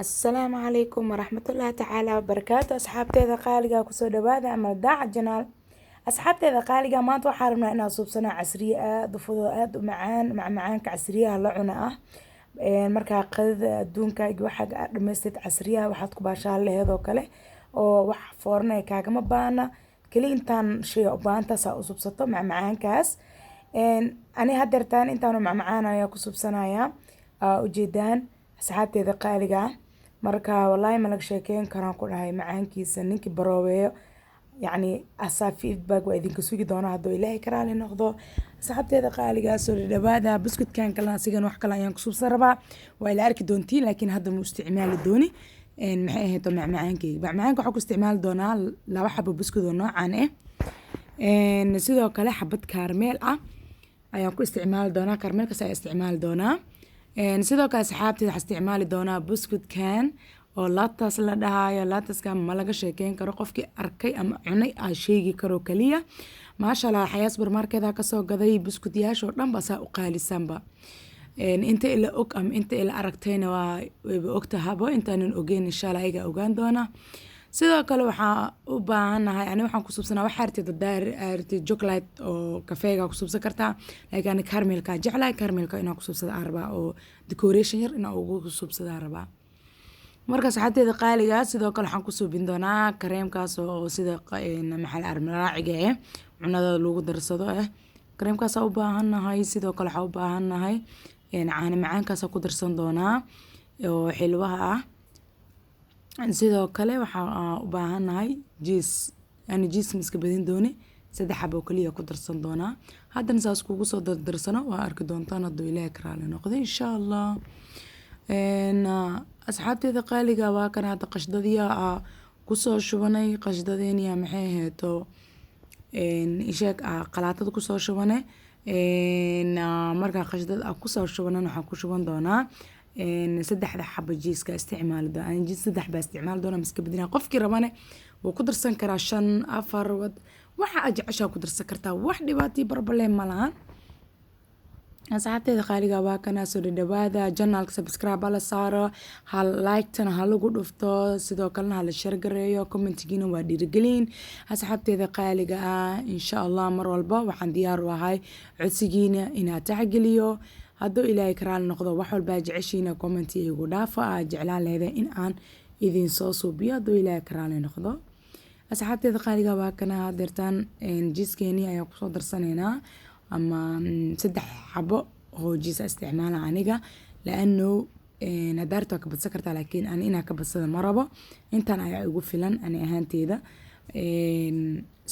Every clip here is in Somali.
السلام عليكم ورحمة الله تعالى وبركاته. أصحابتي قالقة كسو دوادا أما داع جنال أصحابتي قالقة ما توحرمنا إنا صوبسنا عسرية ضفوضات ومعان مع معانك عسرية لعنا markaa qadada adduunka iyo waxa dhameystid casriyaha waxaad ku baashaan laheedoo kale oo wax foornay kaagama baana kali intaan shay u baanta saa u subsato macmacaankaas ani hadeertaan intaan macmacaan ayaa ku subsanaya ujeedaan asxaabteeda qaaliga marka wallahi ma laga sheekeyn karaan ku dhahay macaankiisa ninkii barooweeyo يعني أصاب feedback وإذن كسوقي دونا هذا إلهي كرالي نقضو صاحبتي هذا قالي سوري دبادة بسكت كان كلا سيجن وح كلا ينقصو بسربا وإلى أرك دونتي لكن هذا مو استعمال الدوني إن محيه تو معانكي معانك حكوا استعمال دونا لو حبوا بسكت دونا عن إيه إن سيدو كلا حبت كارميل أيانكو استعمال دونا كارميل كسا استعمال دونا إن سيدو كلا صحابتي استعمال دونا بسكت كان oo laataas la dhahayo laataska ma laga sheekeyn karo qofkii arkay ama cunay ay sheegi karo kaliya maasha Allah xayaa supermarket ka soo gaday buskudyaasho dhan ba saa u qaalisanba inta ila og am inta ila aragtayna waa ogtahabo intaanan ogeyn insha Allah iga ogaan doona sidoo kale waxa u baahanahay ani waxaan ku subsanaa wax xartida daarti chocolate oo kafeega ku subsan kartaa laakiin caramel-ka jeclahay caramel-ka inaan ku subsado arba oo decoration yar inaan ugu subsado arba marka saxaabteeda qaaliga sidoo kale waxaan ku suubin doonaa kareemkaas oo sida maxal armaaciga cunada lagu darsado kareemkaas u baahanahay sidoo kale waxa u baahanahay caano macaankaas ku darsan doonaa oo xilwaha sidoo kale waxa u baahanahay jiis miska badin dooni saddex xabo kaliya ku darsan doonaa haddana saas kugu soo darsano waa arki doontaan hadduu ilaahay karaale noqdo insha Allah asxaabteeda qaaliga waa kan hadda qashdadiya kusoo shubanay qashdadeeniya maxay heeto isheeg qalaatada kusoo shubanay markaa qashdad kusoo shubanan waxaan ku shuban doonaa saddexda xabo jiiska isticmaali doonaa jiis saddex baa isticmaali doonaa miska badina qofkii rabane wuu ku darsan karaa 5 4 waxa ajeceshaa ku darsan kartaa wax dhibaato problem ma lahan asxaabteeda qaaliga waa kana soo dhawaada channelka subscribe la saaro hal like tan hal ugu dhufto sidoo kalena hal share gareeyo comment-giina waa dhiirigelin asxaabteeda qaaliga insha Allah mar walba waxaan diyaar u ahay codsigiina inaad tixgeliyo hadduu ilaahay karaal noqdo wax walba jeceshiina comment igu dhaafa jeclaan leedahay in aan idin soo suubiyo hadduu ilaahay karaal noqdo asxaabteeda qaaliga waa kana hadeertaan jiiskeeni ayaa ku soo darsaneynaa ama saddex xabo oo jiis isticmaala aniga laano nadarto ka badsan kartaa laakiin aan ina ka badsada marabo intaan ayaa ugu filan ani ahaanteeda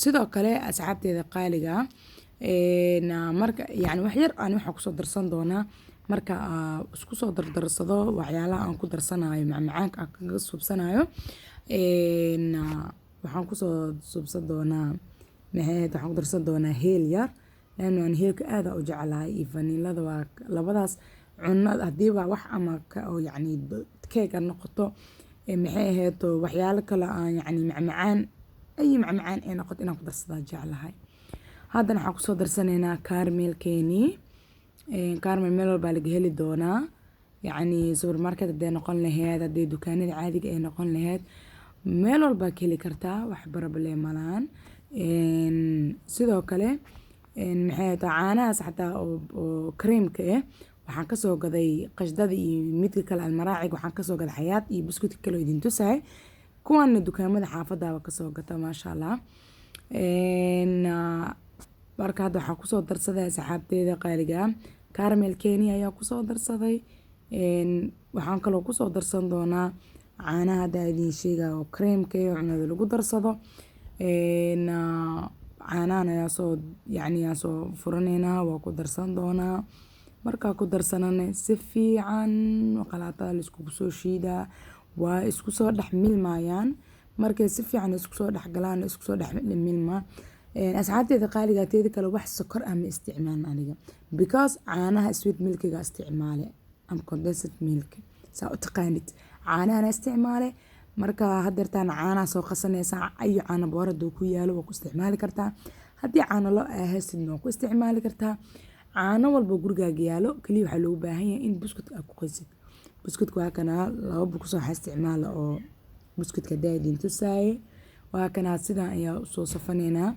sidoo kale asxaabteeda qaaliga marka yani wax yar aan waxa ku soo darsan doonaa marka isku soo dardarsado waxyaalaha aan ku darsanayo macmacaanka kaga subsanayo waxaan ku soo subsan doonaa waxaan ku darsan doonaa heel yar لأنه أنا هيك هذا وجعلها فانيلا ذا لبضاس عنا هديبا وح أما أو يعني كيك النقطة محيه تو وحيالك لا يعني معمعان أي معمعان أنا قلت أنا قدر صدا جعلها هذا أنا حقصو درسنا كارميل كيني كارميل ميلو بالجهة دونا يعني سوبر ماركت بدي نقول له هذا دي دكان العادي أي نقول له هذا ميلو الباكيلي كرتا وحبر بالله ملان سيدو كله maxay tacaanaas xataa oo creamka waxaan ka soo gaday qashdada iyo midka kale almaraaciga waxaan ka soo gaday xayaat iyo biscuit kale idin tusahay kuwan dukaamada xaafadaba ka soo gata maasha Allah marka hadda waxaan ku soo darsaday saxaabteeda qaaliga caramel keeni ayaa ku soo darsaday waxaan kaloo ku soo darsan doonaa caanaha daadin sheega oo creamka iyo cunada lagu darsado caanaana yaa soo yani yaa soo furanayna waa ku darsan doonaa markaa ku darsanana si fiican qalaatada la isku soo shiidaa waa isku soo dhex milmayaan markay si fiican isku soo dhex galaan isku soo dhex milma asxaabteeda qaaliga teeda kale wax sokor ama isticmaal aniga because caanaha sweet milk-ga isticmaale am condensed milk saa u taqaanid caanaha isticmaale marka hadeertaan caana soo qasanaysa ay caana boorada ku yaalo waa ku isticmaali kartaa haddii caana loo ahaysid waa ku isticmaali kartaa caano walba gurigaaga yaalo kaliya waxaa loogu baahan yahay in buskudka aad ku qaysid. Buskudka waa kanaa 2 bukus waxaa isticmaala oo buskudka daadin tusaaye. waa kanaa sidaan ayaa usoo safaneynaa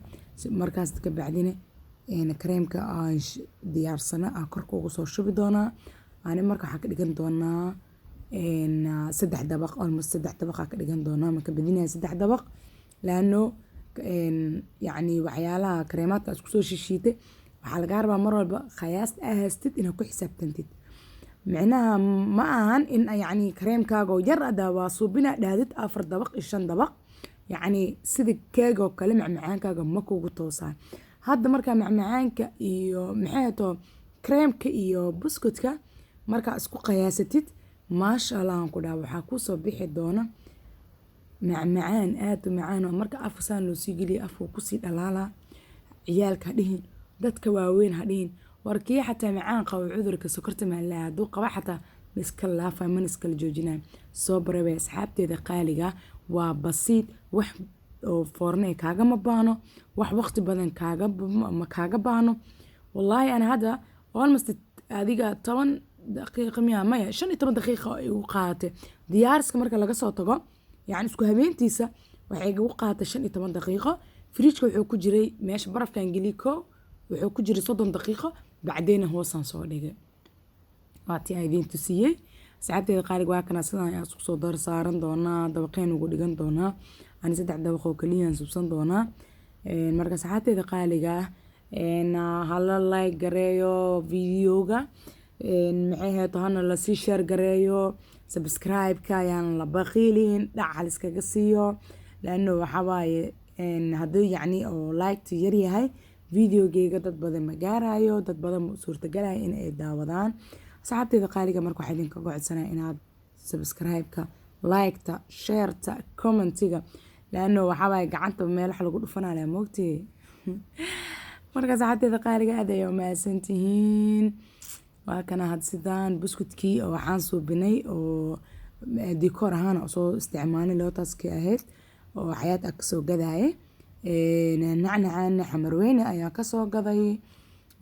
markaas ka bacdina kareemka aan diyaarsana aan korka ugu soo shubi doonaa. ani marka waxaa ka dhigan doonaa 3 dabaq almost 3 dabaq ka dhigan doonaa marka badinaya 3 dabaq laano yani waxyaalaha kareemaadka isku soo shishiitay waxaa laga rabaa mar walba qiyaasta aad haystid inaad ku xisaabtantid. micnaha ma ahan in yani kareemkaaga yar adaa waa suubina dhaadid 4 dabaq iyo 5 dabaq yani sida keega oo kale macmacaankaaga ma kugu toosaan. hadda markaa macmacaanka iyo maxay to kareemka iyo buskudka markaa isku qiyaasatid maasha Allah aan ku dhaha waxaa ku soo bixi doona macmacaan aad u macaan oo marka afsaan loo sii geliyo afku ku sii dhalaala. ciyaalka dhihin dadka waaweyn ha dhihin warkii xataa macaan qabo cudurka sokorta ma la haduu qaba xataa miska laafa man iska joojinaa. soo bareebay asxaabteeda qaaliga waa basiid wax oo foorne kaaga ma baano wax waqti badan kaaga baano. wallahi ana hada almost adiga 10 daqiiqo maya 15 daqiiqo ay u qaadatay diyaarska marka laga soo tago yani isku habeentiisa waxay ugu qaadatay 15 daqiiqo. fridge-ka wuxuu ku jiray meesha barafkan geliko wuxuu ku jiray 30 daqiiqo bacdeen hoosaan soo dhigay. waati ay idin tusiyay asxaabteeda qaaliga waa kana sidaan ayaa isku soo dar saaran doonaa dabaqeen ugu dhigan doonaa ani 3 dabaq oo kaliya subsan doonaa. marka asxaabteeda qaaliga hala like gareeyo videoga maxay heeto hana la sii share gareeyo subscribe-ka ayaan la baqiilin dhacal iskaga siiyo laano waxa waaye haddii yani oo like yar yahay videogeyga dad badan ma gaarayo dad badan suurtagalaya in ay daawadaan. asxaabteeda qaaliga marka waxaa idinka codsanaya inaad subscribe-ka like-ta share-ta commentiga laano waxa waaye gacanta meel wax lagu dhufanaya moogtay. marka asxaabteeda qaaliga aad ayay u mahadsantihiin. waa kana had sidaan buskudkii oo waxaan suubinay oo decor ahaan soo isticmaalay lootaskii ahayd oo xayaat ah kasoo gadaaye nacnacaan xamarweyne ayaa kasoo gaday.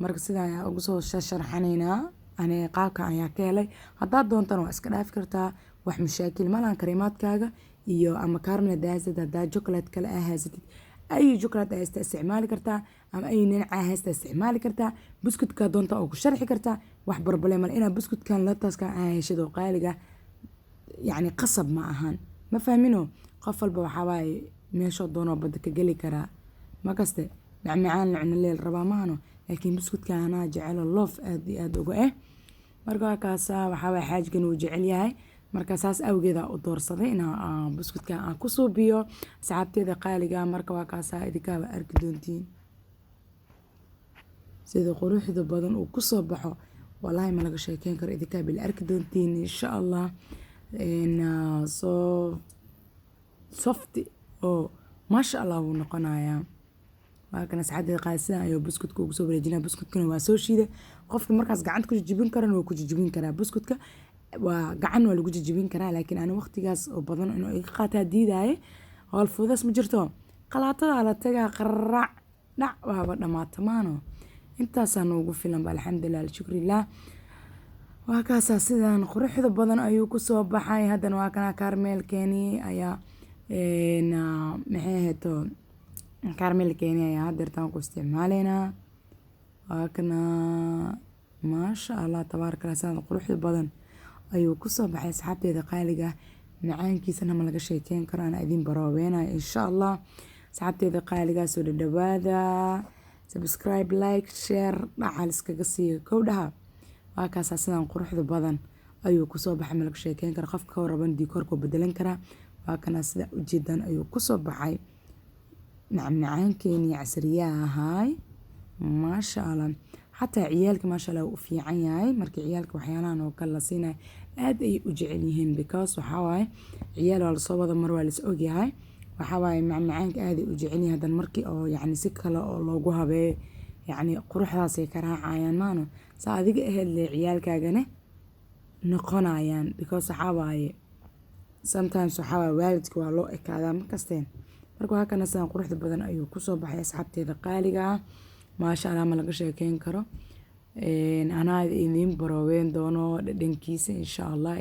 marka sidaan ayaa ugu soo sharxanaynaa ani qaabka ayaa ka helay. haddaad doontana waa iska dhaafi kartaa wax mashaakil malahan kareemaadkaaga iyo ama caramel daasad haddaa chocolate kale haysatid ay chocolate ay isticmaali kartaa ama ay ninaca haysta isticmaali kartaa. buskudka doonta oo ku sharxi kartaa wax problem ina buskudkan lootaska heshado qaaliga yani qasab ma ahan ma fahmino qof walba waxa waaye meesho doono bad ka gali karaa ma kaste macmacaan lacna leel rabaa maano laakiin buskudka ana jecel loof aad uga marka kaasa waxa waaye xaajgan uu jecel yahay marka saas awgeeda u doorsaday inaa buskudka aan ku suubiyo. asxaabteeda qaaliga marka waa kaasa idinka arki doontiin sida quruxda badan uu ku soo baxo wallahi ma laga sheekeyn karo idinka bil arki doontiin insha Allah. soo soft oo masha Allah wuu noqonayaa. waa kana asxaabteeda qaaliga sidaan ayuu buskudka ugu soo wareejinaa. buskudkana waa soo shiiday qofka markaas gacanta ku jijibin karan waa ku jijibin karaa buskudka waa gacan waa lagu jijibin karaa laakiin aan waqtigaas oo badan inuu iga qaataa diidaaye howl fudaas ma jirto qalaatada la tagaa qarrac dhac waaba dhamaatamaano intaasaan ugu filan ba alxamdulillah shukrillah. waa kaasa sidaan quruxda badan ayuu ku soo baxay. haddana waa kana caramel-keeni ayaa maxay heeto caramel-keeni ayaa hadeertaan ku isticmaaleynaa. waa kana maasha Allah tabaaraka Allah sidaan quruxda badan ayuu ku soo baxay asxaabteeda qaaliga macaankiisana ma laga sheekeyn karo aan idin baroobeynaa insha Allah. asxaabteeda qaaliga soo dhawaada subscribe like share dhacal iskaga siiyo kowdhaha. waa kaas sidaan quruxda badan ayuu ku soo baxay ma laga sheekeyn karo qofka raban decorka bedelan kara. waa kana sida ujeedan ayuu ku soo baxay macmacaankeeni casriyaha ahay maasha Allah. xataa ciyaalka maasha Allah u fiican yahay marka ciyaalka waxyaalahan oo kala siinay aad ay u jecel yihiin because waxa waaye ciyaal waa soo wada mar waa la og yahay waxa waaye macmacaanka aad ay u jecel yihiin hadan markii oo yani si kale oo loogu habeeyo yani quruxdaas ay ka raacayaan maano saa adiga ahayd le ciyaalkaagana noqonayaan because waxa waaye sometimes waxa waaye waalidka waa loo ekaadaa ma kasteen. marka waa kana sidaan quruxda badan ayuu ku soo baxay asxaabteeda qaaliga maasha Allah ma laga sheekeyn karo. anaa idin barooweyn doono dhadhankiisa insha allah.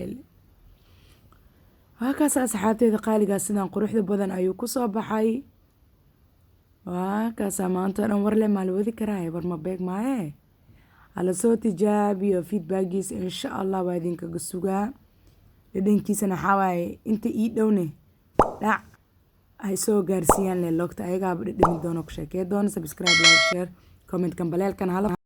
waa kaas asxaabteeda qaaligaa sidaan quruxda badan ayuu kusoo baxay. waa kaasaa maanta dhan warle maalwadi karaaye war ma beeg maaye hala soo tijaabiyo feedbackiisa insha allah waa idinkaga sugaa. dhadhankiisana waxaa waaye inta ii dhowne dhac ay soo gaarsiiyaan le logta ayagaaba dhadhami doono ku sheekee doono. subscribe, like, share, comment kan baleelkan hala